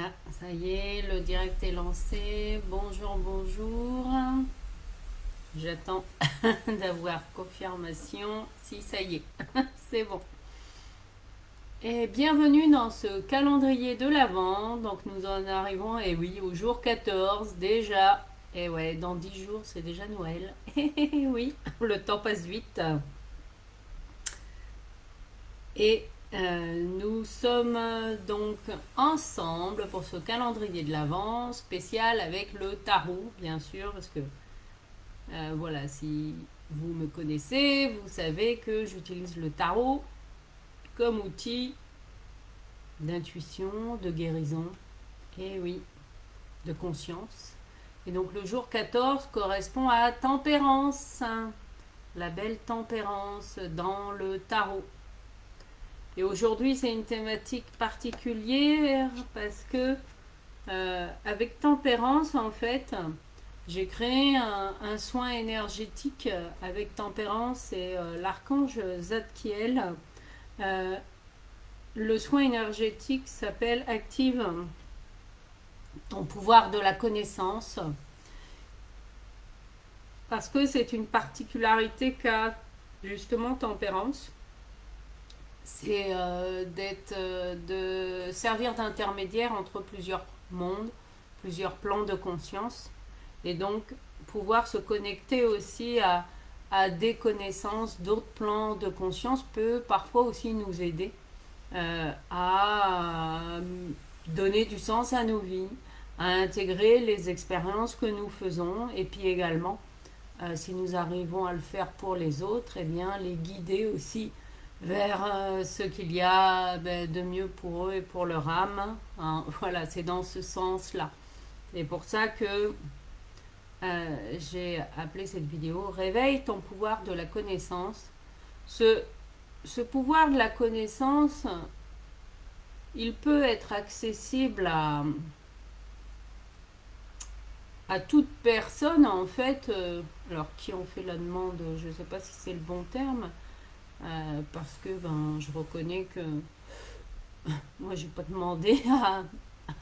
Ah, ça y est, le direct est lancé. Bonjour, bonjour. J'attends d'avoir confirmation. Si, ça y est, c'est bon. Et bienvenue dans ce calendrier de l'Avent. Donc nous en arrivons, et oui, au jour 14 déjà. Et ouais, dans 10 jours, c'est déjà Noël. Et oui, le temps passe vite. Et nous sommes donc ensemble pour ce calendrier de l'Avent spécial avec le tarot, bien sûr, parce que voilà, si vous me connaissez, vous savez que j'utilise le tarot comme outil d'intuition, de guérison, et oui, de conscience. Et donc le jour 14 correspond à tempérance, hein, la belle tempérance dans le tarot. Et aujourd'hui, c'est une thématique particulière parce que avec tempérance, en fait, j'ai créé un soin énergétique avec tempérance et l'archange Zadkiel. Euh, le soin énergétique s'appelle Active ton pouvoir de la connaissance parce que c'est une particularité qu'a justement tempérance. C'est de servir d'intermédiaire entre plusieurs mondes, plusieurs plans de conscience, et donc pouvoir se connecter aussi à des connaissances d'autres plans de conscience peut parfois aussi nous aider à donner du sens à nos vies, à intégrer les expériences que nous faisons, et puis également, si nous arrivons à le faire pour les autres, eh bien les guider aussi vers ce qu'il y a de mieux pour eux et pour leur âme. Hein. Voilà, c'est dans ce sens-là. C'est pour ça que j'ai appelé cette vidéo Réveille ton pouvoir de la connaissance. Ce pouvoir de la connaissance, il peut être accessible à toute personne, en fait. Alors, qui ont fait la demande, je ne sais pas si c'est le bon terme, parce que je reconnais que moi, je n'ai pas demandé à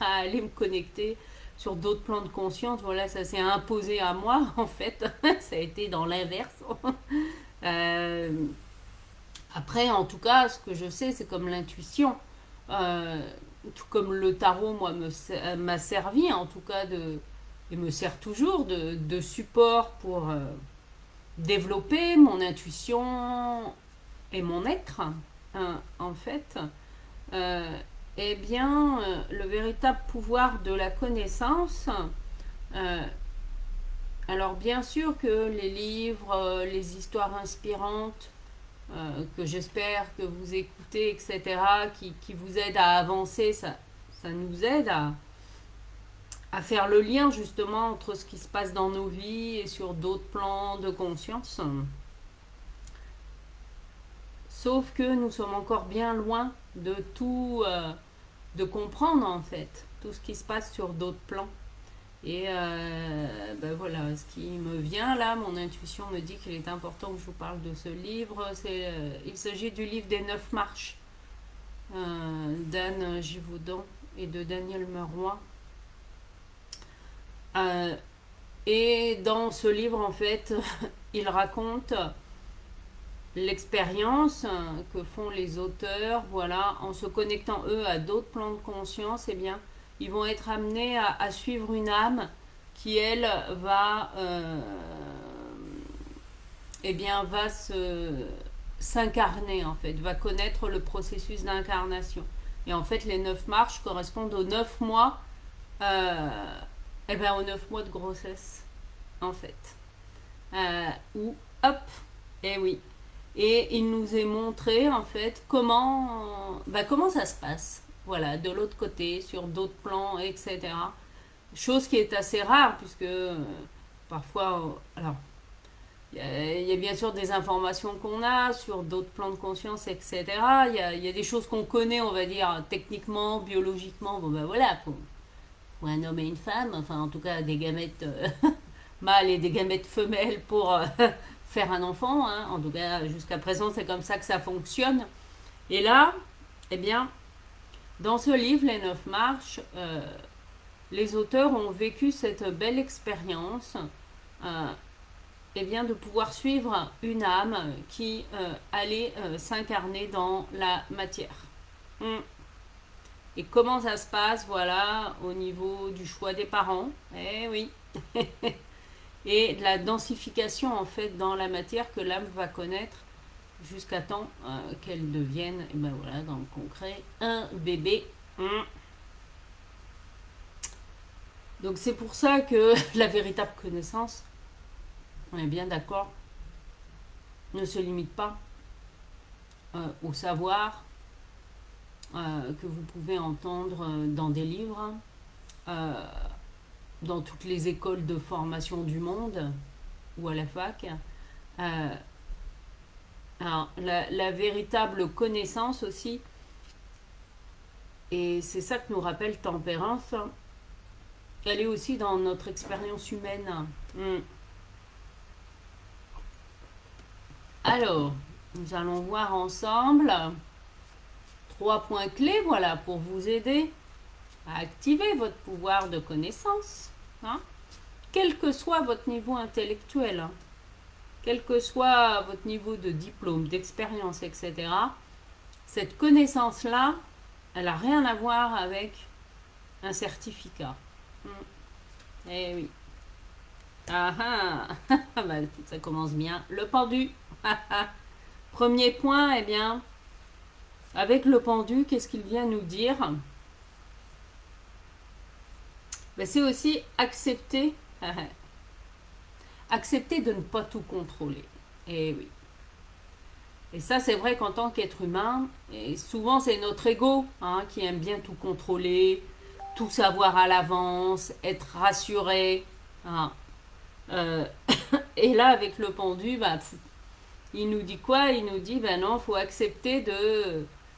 aller me connecter sur d'autres plans de conscience. Voilà, ça s'est imposé à moi, en fait. Ça a été dans l'inverse. Euh, Après, en tout cas, ce que je sais, c'est comme l'intuition. Euh, Tout comme le tarot, moi, m'a servi, en tout cas, et me sert toujours de support pour développer mon intuition et mon être, en fait. Euh, eh bien, le véritable pouvoir de la connaissance, euh, alors bien sûr que les livres, les histoires inspirantes, que j'espère que vous écoutez, etc., qui vous aident à avancer, ça nous aide à faire le lien justement entre ce qui se passe dans nos vies et sur d'autres plans de conscience. Sauf que nous sommes encore bien loin de tout, de comprendre en fait tout ce qui se passe sur d'autres plans. Et voilà, ce qui me vient là, mon intuition me dit qu'il est important que je vous parle de ce livre. Il s'agit du livre des 9 marches d'Anne Givaudan et de Daniel Meroy. Euh, et dans ce livre, en fait, il raconte l'expérience que font les auteurs, voilà, en se connectant eux à d'autres plans de conscience, eh bien, ils vont être amenés à suivre une âme qui elle va, eh bien, va s'incarner en fait, va connaître le processus d'incarnation. Et en fait, les 9 marches correspondent aux 9 mois, aux 9 mois de grossesse, en fait. Où, hop, et oui, et il nous est montré en fait comment ça se passe. Voilà, de l'autre côté, sur d'autres plans, etc. Chose qui est assez rare puisque parfois, alors il y a bien sûr des informations qu'on a sur d'autres plans de conscience, etc. Il y a des choses qu'on connaît, on va dire, techniquement, biologiquement. Bon ben voilà, faut un homme et une femme, enfin en tout cas des gamètes mâles et des gamètes femelles pour faire un enfant. Hein. En tout cas, jusqu'à présent, c'est comme ça que ça fonctionne. Et là, eh bien, Dans ce livre, Les 9 marches, les auteurs ont vécu cette belle expérience eh bien, de pouvoir suivre une âme qui allait s'incarner dans la matière. Mm. Et comment ça se passe, voilà, au niveau du choix des parents? Eh oui. Et de la densification, en fait, dans la matière que l'âme va connaître jusqu'à temps qu'elle devienne, et ben voilà, dans le concret, un bébé. Mm. Donc c'est pour ça que la véritable connaissance, on est bien d'accord, ne se limite pas au savoir que vous pouvez entendre dans des livres, euh, dans toutes les écoles de formation du monde ou à la fac. Euh, alors, la véritable connaissance aussi, et c'est ça que nous rappelle Tempérance, elle est aussi dans notre expérience humaine. Mm. Alors, nous allons voir ensemble 3 points clés, voilà, pour vous aider à activer votre pouvoir de connaissance, hein, quel que soit votre niveau intellectuel, hein, quel que soit votre niveau de diplôme, d'expérience, etc. Cette connaissance-là, elle n'a rien à voir avec un certificat. Eh oui. Ah ah, bah, ça commence bien. Le pendu. Premier point, eh bien, avec le pendu, qu'est-ce qu'il vient nous dire? Ben, c'est aussi accepter, accepter de ne pas tout contrôler. Et oui. Et ça, c'est vrai qu'en tant qu'être humain, et souvent c'est notre ego hein, qui aime bien tout contrôler, tout savoir à l'avance, être rassuré. Hein. Euh, et là, avec le pendu, bah, il nous dit quoi? Il nous dit, ben non, il faut accepter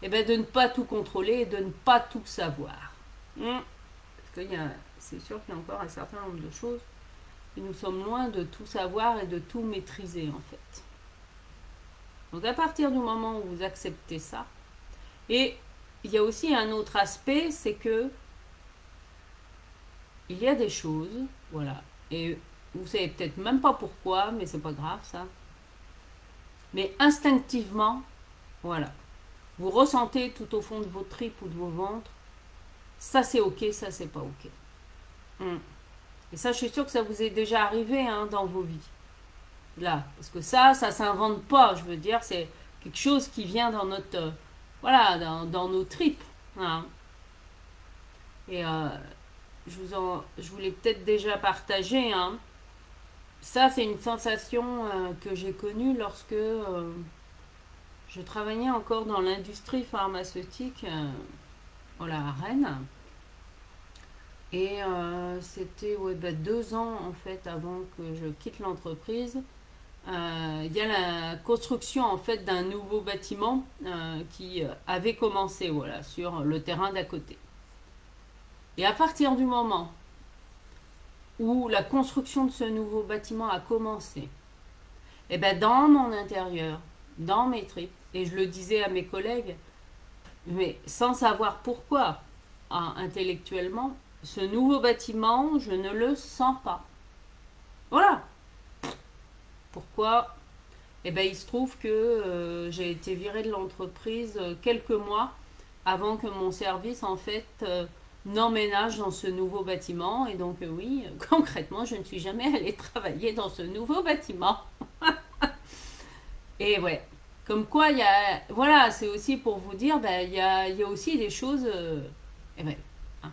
eh ben, de ne pas tout contrôler et de ne pas tout savoir. Parce que c'est sûr qu'il y a encore un certain nombre de choses et nous sommes loin de tout savoir et de tout maîtriser en fait. Donc à partir du moment où vous acceptez ça, et il y a aussi un autre aspect, c'est que il y a des choses, voilà, et vous savez peut-être même pas pourquoi, mais c'est pas grave ça. Mais instinctivement, voilà, vous ressentez tout au fond de vos tripes ou de vos ventres, ça c'est ok, ça c'est pas ok. Et ça, je suis sûre que ça vous est déjà arrivé hein, dans vos vies. Là, parce que ça s'invente pas. Je veux dire, c'est quelque chose qui vient dans notre, voilà, dans nos tripes. Hein. Et je vous l'ai peut-être déjà partagé. Hein. Ça, c'est une sensation que j'ai connue lorsque je travaillais encore dans l'industrie pharmaceutique, voilà, à Rennes. Et c'était ouais, 2 ans en fait avant que je quitte l'entreprise. Il y a la construction en fait d'un nouveau bâtiment qui avait commencé voilà, sur le terrain d'à côté. Et à partir du moment où la construction de ce nouveau bâtiment a commencé, et ben dans mon intérieur, dans mes tripes, et je le disais à mes collègues, mais sans savoir pourquoi, hein, intellectuellement, ce nouveau bâtiment, je ne le sens pas. Voilà. Pourquoi? Eh ben, il se trouve que j'ai été virée de l'entreprise quelques mois avant que mon service, en fait, n'emménage dans ce nouveau bâtiment. Et donc, oui, concrètement, je ne suis jamais allée travailler dans ce nouveau bâtiment. Et ouais, comme quoi, il y a... Voilà, c'est aussi pour vous dire, ben, il y a aussi des choses... eh ben, hein.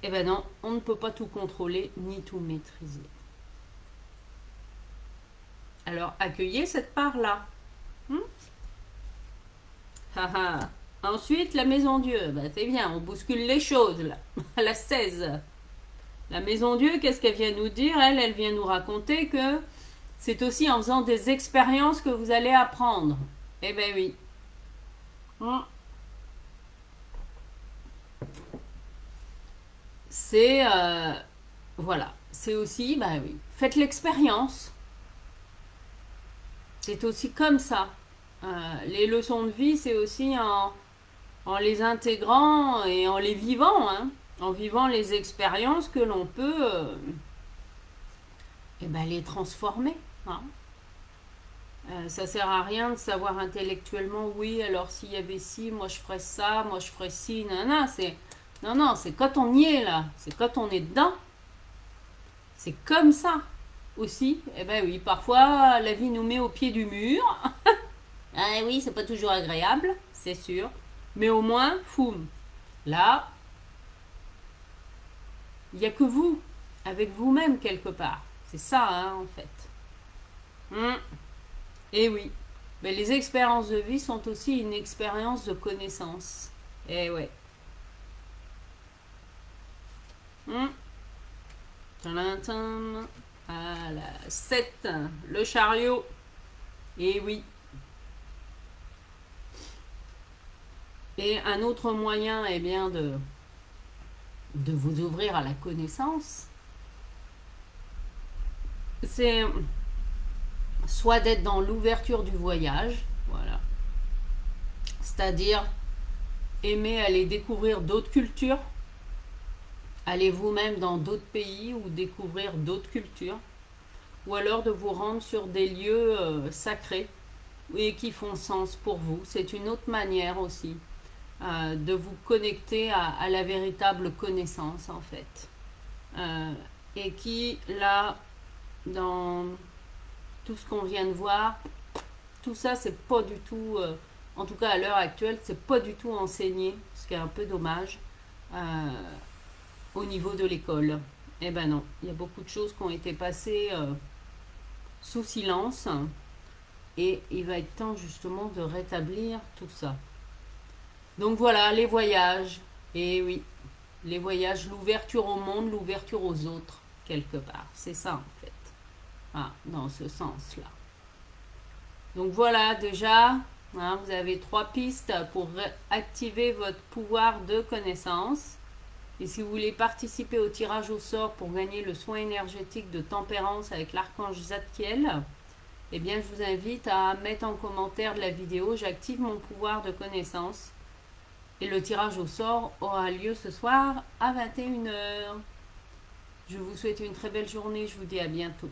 Eh ben non, on ne peut pas tout contrôler ni tout maîtriser. Alors, accueillez cette part-là. Ensuite, la maison Dieu. Ben, c'est bien, on bouscule les choses, là. La 16. La maison Dieu, qu'est-ce qu'elle vient nous dire? Elle vient nous raconter que c'est aussi en faisant des expériences que vous allez apprendre. Eh ben oui. C'est... voilà. C'est aussi, ben oui, faites l'expérience. C'est aussi comme ça. Les leçons de vie, c'est aussi en en les intégrant et en les vivant, hein, en vivant les expériences que l'on peut eh ben, les transformer. Hein. Ça sert à rien de savoir intellectuellement, oui, alors s'il y avait ci, moi je ferais ça, moi je ferais ci, non, c'est... Non, non, c'est quand on y est là, c'est quand on est dedans, c'est comme ça aussi. Eh ben oui, parfois la vie nous met au pied du mur. Ah oui, c'est pas toujours agréable, c'est sûr. Mais au moins, foum. Là, il n'y a que vous, avec vous-même quelque part. C'est ça, hein, en fait. Hmm. Et oui. Mais les expériences de vie sont aussi une expérience de connaissance. Eh ouais. Hmm. Tadam. À la 7, le chariot. Et oui. Et un autre moyen, eh bien, de vous ouvrir à la connaissance, c'est soit d'être dans l'ouverture du voyage, voilà, c'est-à-dire aimer aller découvrir d'autres cultures, aller vous-même dans d'autres pays ou découvrir d'autres cultures, ou alors de vous rendre sur des lieux sacrés et qui font sens pour vous. C'est une autre manière aussi de vous connecter à la véritable connaissance en fait. Et qui, là, dans tout ce qu'on vient de voir, tout ça, c'est pas du tout, en tout cas à l'heure actuelle, c'est pas du tout enseigné, ce qui est un peu dommage, euh, au niveau de l'école. Eh ben non, il y a beaucoup de choses qui ont été passées sous silence et il va être temps justement de rétablir tout ça. Donc voilà, les voyages, et oui, les voyages, l'ouverture au monde, l'ouverture aux autres, quelque part. C'est ça en fait, ah, dans ce sens-là. Donc voilà, déjà, hein, vous avez 3 pistes pour activer votre pouvoir de connaissance. Et si vous voulez participer au tirage au sort pour gagner le soin énergétique de tempérance avec l'archange Zadkiel, eh bien je vous invite à mettre en commentaire de la vidéo j'active mon pouvoir de connaissance. Et le tirage au sort aura lieu ce soir à 21 h. Je vous souhaite une très belle journée, je vous dis à bientôt.